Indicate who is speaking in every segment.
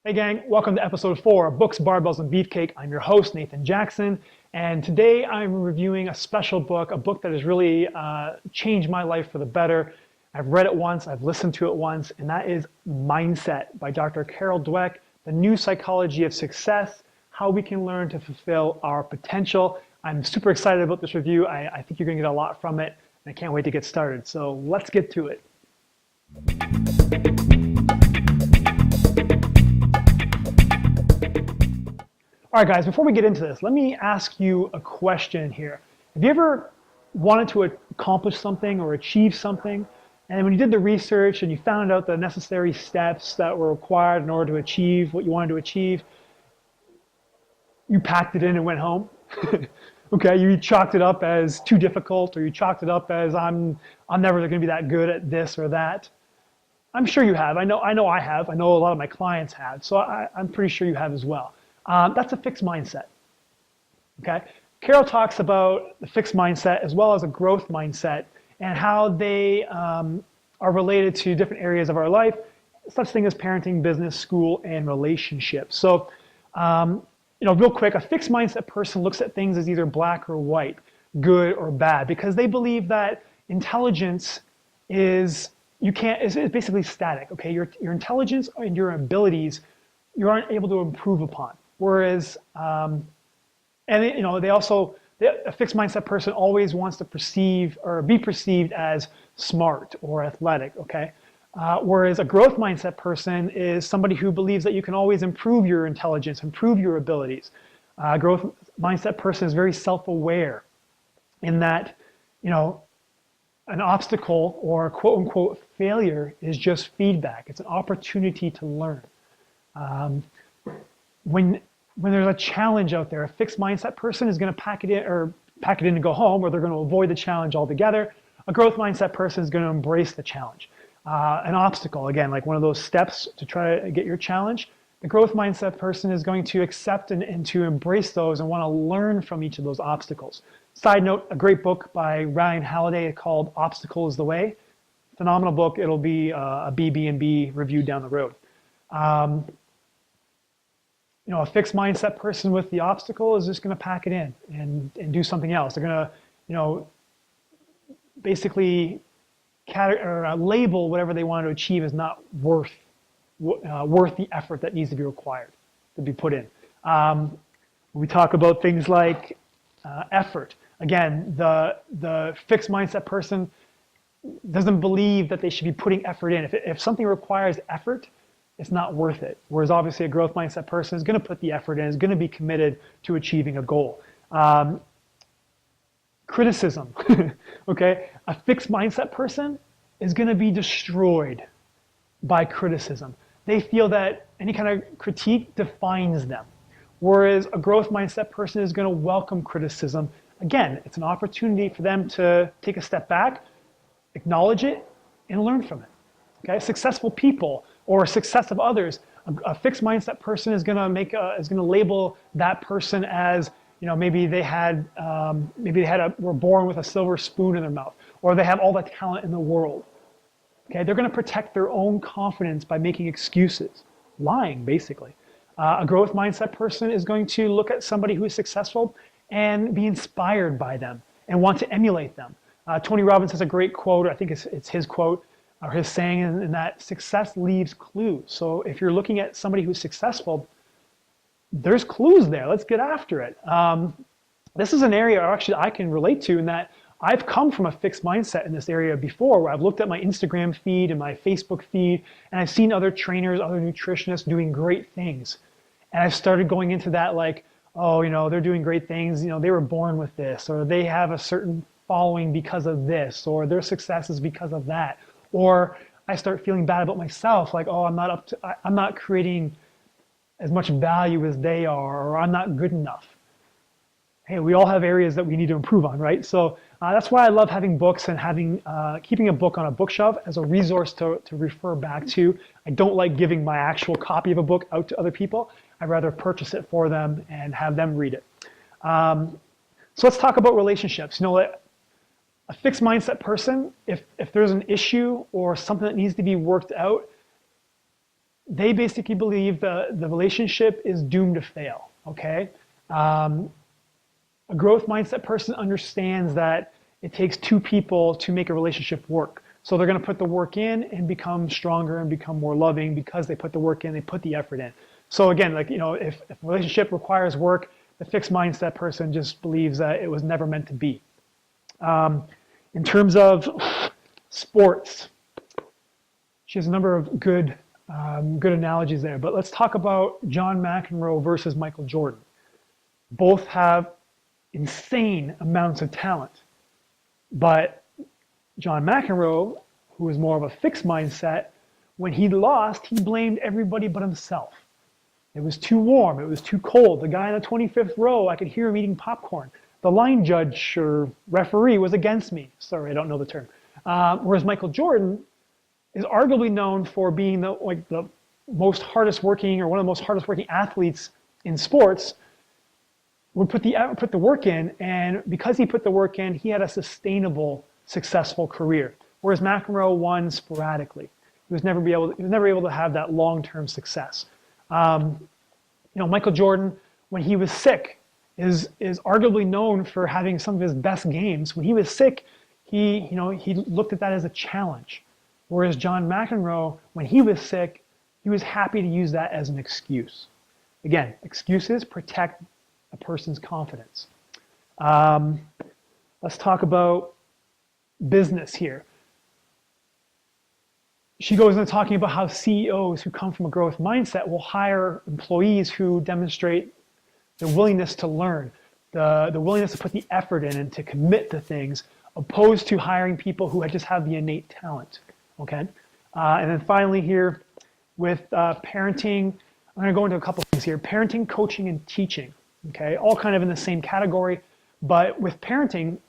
Speaker 1: Hey gang, welcome to episode 4 of Books, Barbells, and Beefcake. I'm your host, Nathan Jackson, and today I'm reviewing a special book, a book that has really changed my life for the better. I've read it once, I've listened to it once, and that is Mindset by Dr. Carol Dweck, The New Psychology of Success, How We Can Learn to Fulfill Our Potential. I'm super excited about this review. I think you're going to get a lot from it, and I can't wait to get started. So let's get to it. All right, guys, before we get into this, let me ask you a question here. Have you ever wanted to accomplish something or achieve something, and when you did the research and you found out the necessary steps that were required in order to achieve what you wanted to achieve, you packed it in and went home? Okay, you chalked it up as too difficult, or you chalked it up as I'm never going to be that good at this or that. I'm sure you have. I know I have. I know a lot of my clients have. So I'm pretty sure you have as well. That's a fixed mindset. Okay, Carol talks about the fixed mindset as well as a growth mindset and how they are related to different areas of our life, such things as parenting, business, school, and relationships. So, real quick, a fixed mindset person looks at things as either black or white, good or bad, because they believe that intelligence is basically static. Okay, your intelligence and your abilities you aren't able to improve upon. Whereas, a fixed mindset person always wants to perceive or be perceived as smart or athletic, okay? Whereas a growth mindset person is somebody who believes that you can always improve your intelligence, improve your abilities. A growth mindset person is very self-aware in that, an obstacle or quote unquote failure is just feedback. It's an opportunity to learn. When there's a challenge out there, a fixed mindset person is going to pack it in and go home, or they're going to avoid the challenge altogether. A growth mindset person is going to embrace the challenge. An obstacle, again, like one of those steps to try to get your challenge. The growth mindset person is going to accept and to embrace those and want to learn from each of those obstacles. Side note, a great book by Ryan Halliday called Obstacle is the Way. Phenomenal book. It'll be a BB&B review down the road. A fixed mindset person with the obstacle is just going to pack it in and do something else. They're going to, basically label whatever they want to achieve as not worth the effort that needs to be required to be put in. When we talk about things like effort, again, the fixed mindset person doesn't believe that they should be putting effort in. If something requires effort, it's not worth it. Whereas obviously a growth mindset person is going to put the effort in, is going to be committed to achieving a goal. Criticism, okay? A fixed mindset person is going to be destroyed by criticism. They feel that any kind of critique defines them. Whereas a growth mindset person is going to welcome criticism. Again, it's an opportunity for them to take a step back, acknowledge it, and learn from it. Okay, successful people or success of others. A fixed mindset person is going to label that person as, maybe they were born with a silver spoon in their mouth, or they have all the talent in the world. Okay, they're going to protect their own confidence by making excuses, lying basically. A growth mindset person is going to look at somebody who is successful and be inspired by them and want to emulate them. Tony Robbins has a great quote. I think it's his quote. Or his saying in that success leaves clues. So if you're looking at somebody who's successful, there's clues there. Let's get after it. This is an area actually I can relate to in that I've come from a fixed mindset in this area before, where I've looked at my Instagram feed and my Facebook feed, and I've seen other trainers, other nutritionists doing great things. And I've started going into that like, they're doing great things. They were born with this, or they have a certain following because of this, or their success is because of that. Or I start feeling bad about myself, like, I'm not creating as much value as they are, or I'm not good enough. Hey, we all have areas that we need to improve on, right? So that's why I love having books and keeping a book on a bookshelf as a resource to refer back to. I don't like giving my actual copy of a book out to other people. I'd rather purchase it for them and have them read it. So let's talk about relationships. A fixed mindset person, if there's an issue or something that needs to be worked out, they basically believe the relationship is doomed to fail, okay? A growth mindset person understands that it takes two people to make a relationship work. So they're going to put the work in and become stronger and become more loving because they put the work in, they put the effort in. So again, like, if a relationship requires work, the fixed mindset person just believes that it was never meant to be. In terms of sports, she has a number of good analogies there, but let's talk about John McEnroe versus Michael Jordan. Both have insane amounts of talent, but John McEnroe, who was more of a fixed mindset, when he lost, he blamed everybody but himself. It was too warm, it was too cold. The guy in the 25th row, I could hear him eating popcorn. The line judge or referee was against me. Sorry, I don't know the term. Whereas Michael Jordan is arguably known for being the most hardest working, or one of the most hardest working athletes in sports, would put the work in, and because he put the work in, he had a sustainable, successful career. Whereas McEnroe won sporadically. He was never able to have that long-term success. Michael Jordan, when he was sick, is arguably known for having some of his best games. When he was sick, he looked at that as a challenge. Whereas John McEnroe, when he was sick, he was happy to use that as an excuse. Again, excuses protect a person's confidence. Let's talk about business here. She goes into talking about how CEOs who come from a growth mindset will hire employees who demonstrate the willingness to learn, the willingness to put the effort in and to commit to things, opposed to hiring people who just have the innate talent. Okay, and then finally here with parenting, I'm going to go into a couple things here. Parenting, coaching, and teaching. Okay, all kind of in the same category, but with parenting,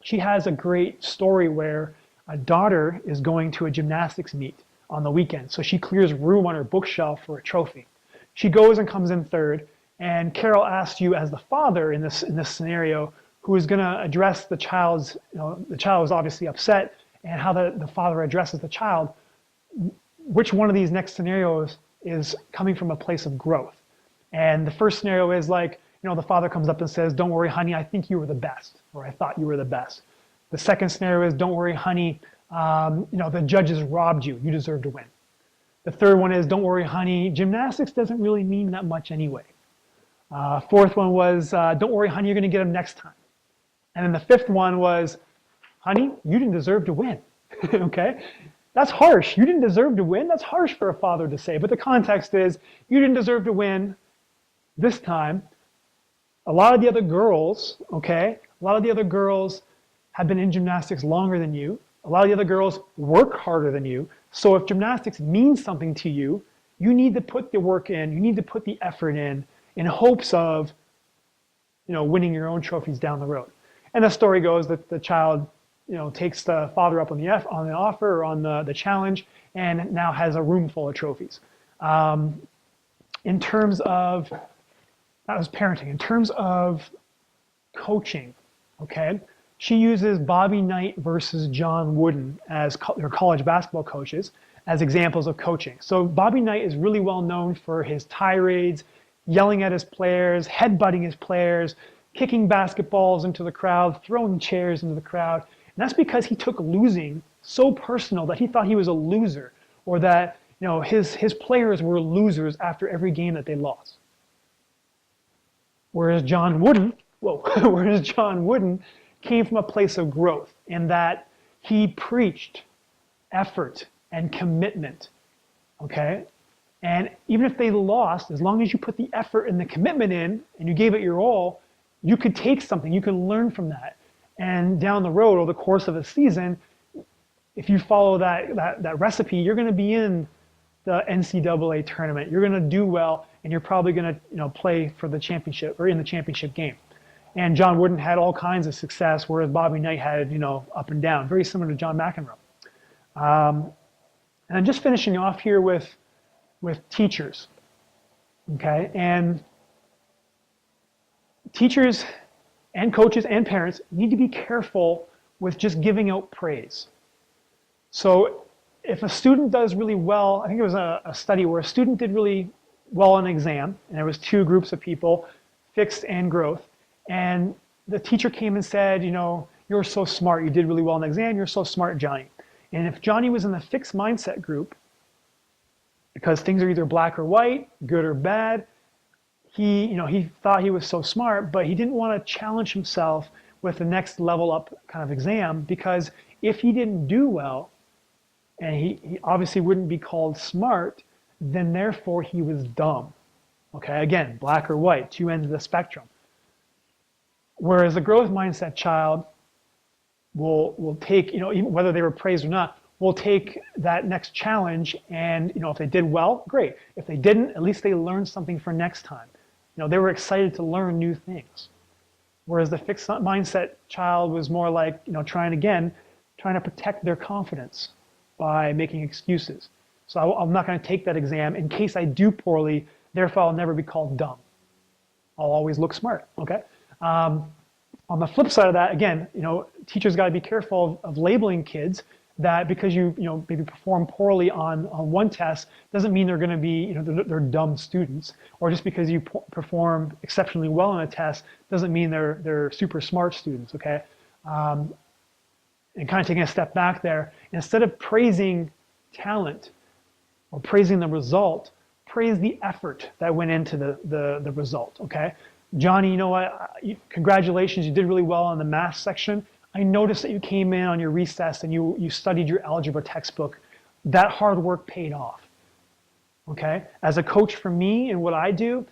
Speaker 1: she has a great story where a daughter is going to a gymnastics meet on the weekend. So she clears room on her bookshelf for a trophy. She goes and comes in third, and Carol asks you as the father in this scenario, who is going to address the child's, the child is obviously upset, and how the father addresses the child. Which one of these next scenarios is coming from a place of growth? And the first scenario is like, the father comes up and says, "Don't worry, honey, I think you were the best," or "I thought you were the best." The second scenario is, "Don't worry, honey, the judges robbed you. You deserve to win." The third one is, "Don't worry, honey, gymnastics doesn't really mean that much anyway." Fourth one was, "Don't worry, honey, you're going to get them next time." And then the fifth one was, "Honey, you didn't deserve to win." Okay? That's harsh. You didn't deserve to win. That's harsh for a father to say. But the context is, you didn't deserve to win this time. A lot of the other girls, okay, have been in gymnastics longer than you. A lot of the other girls work harder than you. So if gymnastics means something to you, you need to put the work in, you need to put the effort in hopes of, winning your own trophies down the road. And the story goes that the child, takes the father up on the offer or on the challenge, and now has a room full of trophies. In terms of, that was parenting. In terms of coaching, okay, she uses Bobby Knight versus John Wooden as their college basketball coaches as examples of coaching. So Bobby Knight is really well known for his tirades, yelling at his players, headbutting his players, kicking basketballs into the crowd, throwing chairs into the crowd. And that's because he took losing so personal that he thought he was a loser, or that his players were losers after every game that they lost. Whereas John Wooden came from a place of growth, in that he preached effort and commitment, okay? And even if they lost, as long as you put the effort and the commitment in and you gave it your all, you could take something, you can learn from that. And down the road, over the course of a season, if you follow that recipe, you're going to be in the NCAA tournament. You're going to do well, and you're probably going to play for the championship or in the championship game. And John Wooden had all kinds of success, whereas Bobby Knight had up and down, very similar to John McEnroe. And I'm just finishing off here with teachers, okay? And teachers and coaches and parents need to be careful with just giving out praise. So if a student does really well, I think it was a study where a student did really well on an exam, and there was two groups of people, fixed and growth, and the teacher came and said, you know, you're so smart, you did really well on the exam, you're so smart, Johnny. And if Johnny was in the fixed mindset group, because things are either black or white, good or bad, he thought he was so smart, but he didn't want to challenge himself with the next level up kind of exam, because if he didn't do well, and he obviously wouldn't be called smart, then therefore he was dumb. Okay, again, black or white, two ends of the spectrum. Whereas a growth mindset child will take, even whether they were praised or not, will take that next challenge, and if they did well, great. If they didn't, at least they learned something for next time. They were excited to learn new things. Whereas the fixed mindset child was more like, trying to protect their confidence by making excuses. So I'm not going to take that exam in case I do poorly, therefore I'll never be called dumb. I'll always look smart, okay? On the flip side of that, again, teachers got to be careful of labeling kids that because you maybe perform poorly on one test doesn't mean they're going to be, they're dumb students. Or just because you perform exceptionally well on a test doesn't mean they're super smart students, okay? And kind of taking a step back there, instead of praising talent or praising the result, praise the effort that went into the result, okay? Johnny, you know what, congratulations, you did really well on the math section. I noticed that you came in on your recess and you studied your algebra textbook. That hard work paid off, okay? As a coach for me and what I do,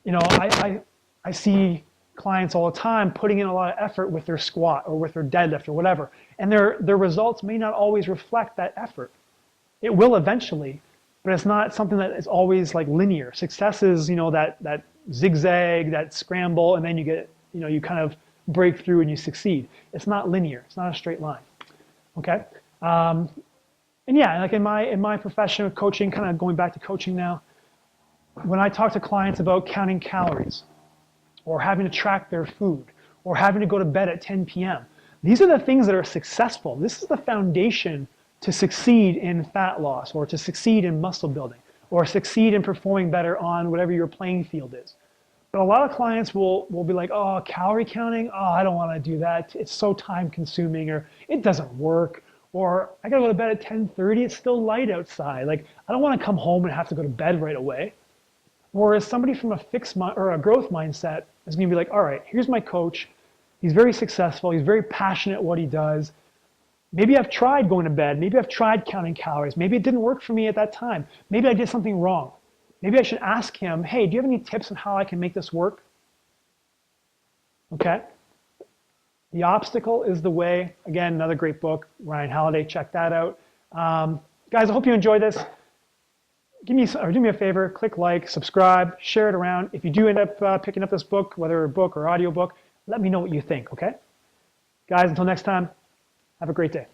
Speaker 1: I see clients all the time putting in a lot of effort with their squat or with their deadlift or whatever, and their results may not always reflect that effort. It will eventually, but it's not something that is always like linear. Success is, that zigzag, that scramble, and then you get, you kind of break through and you succeed. It's not linear. It's not a straight line. Okay. And yeah, like in my profession of coaching, kind of going back to coaching now, when I talk to clients about counting calories or having to track their food or having to go to bed at 10 p.m., these are the things that are successful. This is the foundation to succeed in fat loss or to succeed in muscle building or succeed in performing better on whatever your playing field is. But a lot of clients will be like, oh, calorie counting? Oh, I don't want to do that. It's so time consuming, or it doesn't work, or I gotta go to bed at 10:30, it's still light outside. Like, I don't want to come home and have to go to bed right away. Whereas somebody from a fixed or a growth mindset is gonna be like, all right, here's my coach. He's very successful. He's very passionate at what he does. Maybe I've tried going to bed. Maybe I've tried counting calories. Maybe it didn't work for me at that time. Maybe I did something wrong. Maybe I should ask him, hey, do you have any tips on how I can make this work? Okay. The Obstacle is the Way. Again, another great book. Ryan Holiday, check that out. Guys, I hope you enjoyed this. Do me a favor, click like, subscribe, share it around. If you do end up picking up this book, whether a book or audiobook, let me know what you think, okay? Guys, until next time, have a great day.